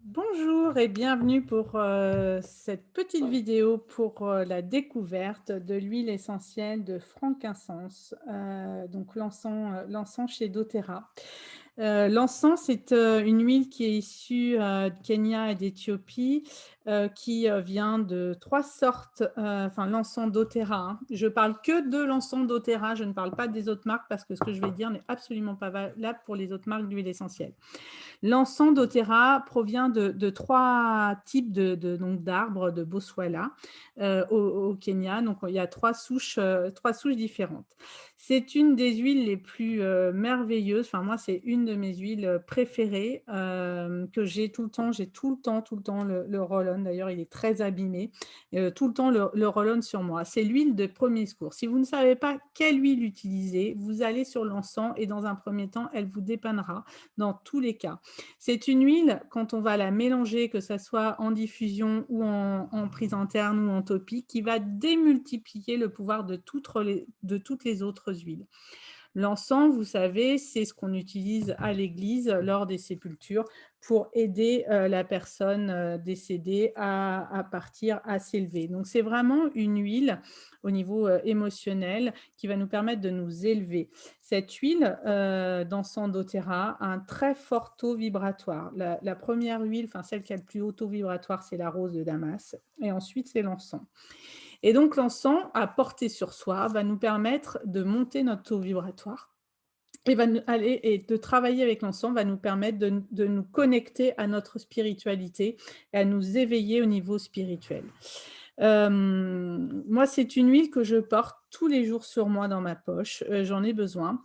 Bonjour et bienvenue pour cette petite vidéo pour la découverte de l'huile essentielle de frankincense, donc l'encens chez doTERRA. L'encens, c'est une huile qui est issue de Kenya et d'Éthiopie, qui vient de trois sortes, enfin l'encens doTERRA, hein. Je parle que de l'encens doTERRA, je ne parle pas des autres marques parce que ce que je vais dire n'est absolument pas valable pour les autres marques d'huile essentielle. L'encens doTERRA provient de trois types donc d'arbres de Boswellia au Kenya. Donc, il y a trois souches différentes. C'est une des huiles les plus merveilleuses. Enfin, moi, c'est une de mes huiles préférées que j'ai tout le temps. J'ai tout le temps le roll-on. D'ailleurs, il est très abîmé. Tout le temps le roll-on sur moi. C'est l'huile de premier secours. Si vous ne savez pas quelle huile utiliser, vous allez sur l'encens et dans un premier temps, elle vous dépannera dans tous les cas. C'est une huile, quand on va la mélanger, que ce soit en diffusion ou en prise interne ou en topique, qui va démultiplier le pouvoir de toutes les autres huiles. L'encens, vous savez, c'est ce qu'on utilise à l'église lors des sépultures pour aider la personne décédée à partir, à s'élever. Donc, c'est vraiment une huile au niveau émotionnel qui va nous permettre de nous élever. Cette huile d'encens doTERRA a un très fort taux vibratoire. La première huile, enfin celle qui a le plus haut taux vibratoire, c'est la rose de Damas. Et ensuite, c'est l'encens. Et donc, l'encens, à porter sur soi, va nous permettre de monter notre taux vibratoire et de travailler avec l'encens va nous permettre de nous connecter à notre spiritualité et à nous éveiller au niveau spirituel. Moi, c'est une huile que je porte tous les jours sur moi dans ma poche, j'en ai besoin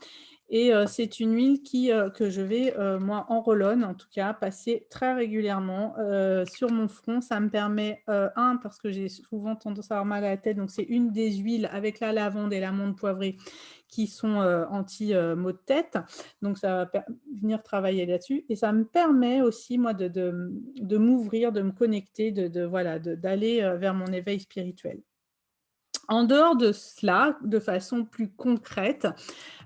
et c'est une huile que je vais, moi, en roll-on en tout cas, passer très régulièrement, sur mon front. Ça me permet, parce que j'ai souvent tendance à avoir mal à la tête, donc c'est une des huiles avec la lavande et l'amande poivrée qui sont, anti, maux de tête. Donc ça va venir travailler là-dessus et ça me permet aussi moi de m'ouvrir, de me connecter, voilà, d'aller, vers mon éveil spirituel. En dehors de cela, de façon plus concrète,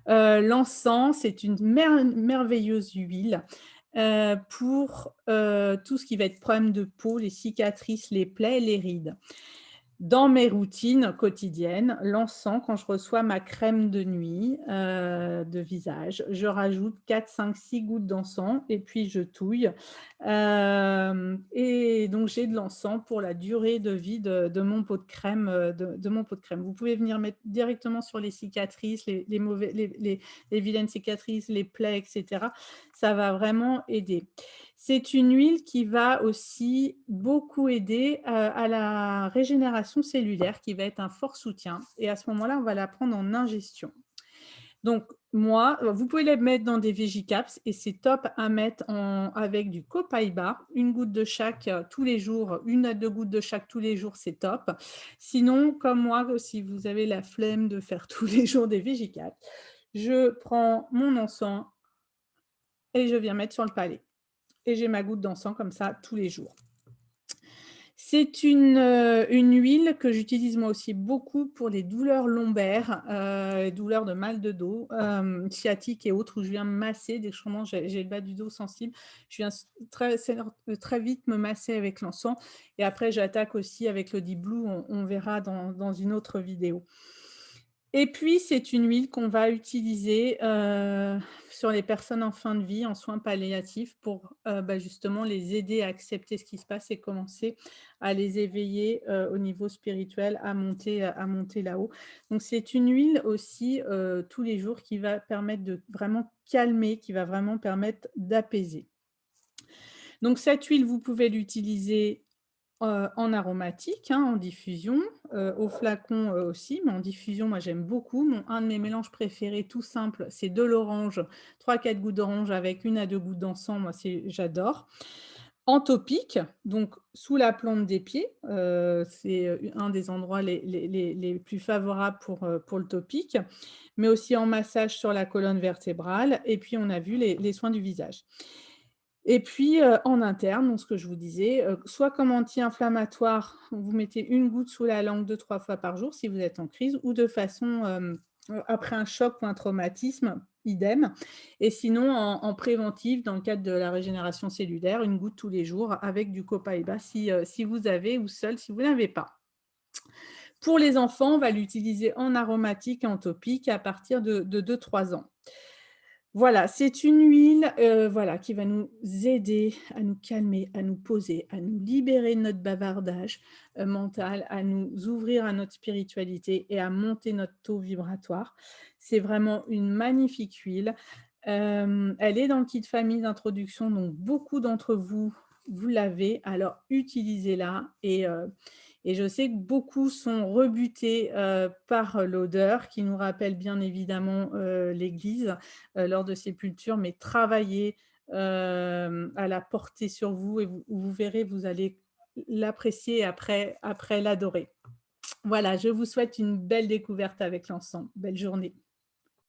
l'encens, c'est une merveilleuse huile, pour, tout ce qui va être problème de peau, les cicatrices, les plaies, les rides. Dans mes routines quotidiennes, l'encens, quand je reçois ma crème de nuit, de visage, je rajoute 4, 5, 6 gouttes d'encens et puis je touille. Et donc j'ai de l'encens pour la durée de vie de mon pot de crème, de mon pot de crème. Vous pouvez venir mettre directement sur les cicatrices, les vilaines cicatrices, les plaies et cetera. Ça va vraiment aider. C'est une huile qui va aussi beaucoup aider, à la régénération cellulaire, qui va être un fort soutien et à ce moment-là, on va la prendre en ingestion. Donc moi, vous pouvez la mettre dans des Veggicaps et c'est top à mettre avec du copaiba, une goutte de chaque, tous les jours, 1 à 2 gouttes de chaque tous les jours, c'est top. Sinon, comme moi, si vous avez la flemme de faire tous les jours des Veggicaps, je prends mon encens et je viens mettre sur le palais et j'ai ma goutte d'encens comme ça tous les jours. C'est une huile que j'utilise moi aussi beaucoup pour les douleurs lombaires, douleurs de mal de dos, sciatique et autres, où je viens me masser dès que je commence, j'ai le bas du dos sensible. Je viens très vite me masser avec l'encens et après j'attaque aussi avec le Deep Blue, on verra dans une autre vidéo. Et puis, c'est une huile qu'on va utiliser, sur les personnes en fin de vie, en soins palliatifs pour, justement les aider à accepter ce qui se passe et commencer à les éveiller, au niveau spirituel, à monter là-haut. Donc c'est une huile aussi, tous les jours qui va permettre de vraiment calmer, qui va vraiment permettre d'apaiser. Donc cette huile, vous pouvez l'utiliser en aromatique, hein, en diffusion, au flacon, aussi, mais en diffusion, moi j'aime beaucoup. Un de mes mélanges préférés tout simple, c'est de l'orange, 3, 4 gouttes d'orange avec 1 à 2 gouttes d'encens, moi j'adore. En topique, donc sous la plante des pieds, c'est, un des endroits les plus favorables pour le topique, mais aussi en massage sur la colonne vertébrale et puis on a vu les soins du visage. Et puis, en interne, donc ce que je vous disais, soit comme anti-inflammatoire, vous mettez 1 goutte sous la langue 2, 3 fois par jour si vous êtes en crise ou de façon, après un choc ou un traumatisme, idem. Et sinon, en préventif, dans le cadre de la régénération cellulaire, une goutte tous les jours avec du copaïba si vous avez ou seul si vous n'avez pas. Pour les enfants, on va l'utiliser en aromatique et en topique à partir de 2-3 ans. Voilà, c'est une huile, voilà, qui va nous aider à nous calmer, à nous poser, à nous libérer de notre bavardage, mental, à nous ouvrir à notre spiritualité et à monter notre taux vibratoire. C'est vraiment une magnifique huile. Elle est dans le kit famille d'introduction, donc beaucoup d'entre vous, vous l'avez, alors utilisez-la et je sais que beaucoup sont rebutés, par l'odeur qui nous rappelle bien évidemment, l'église, lors de sépulture, mais travaillez, à la porter sur vous et vous verrez, vous allez l'apprécier et après l'adorer. Voilà, je vous souhaite une belle découverte avec l'encens. Belle journée.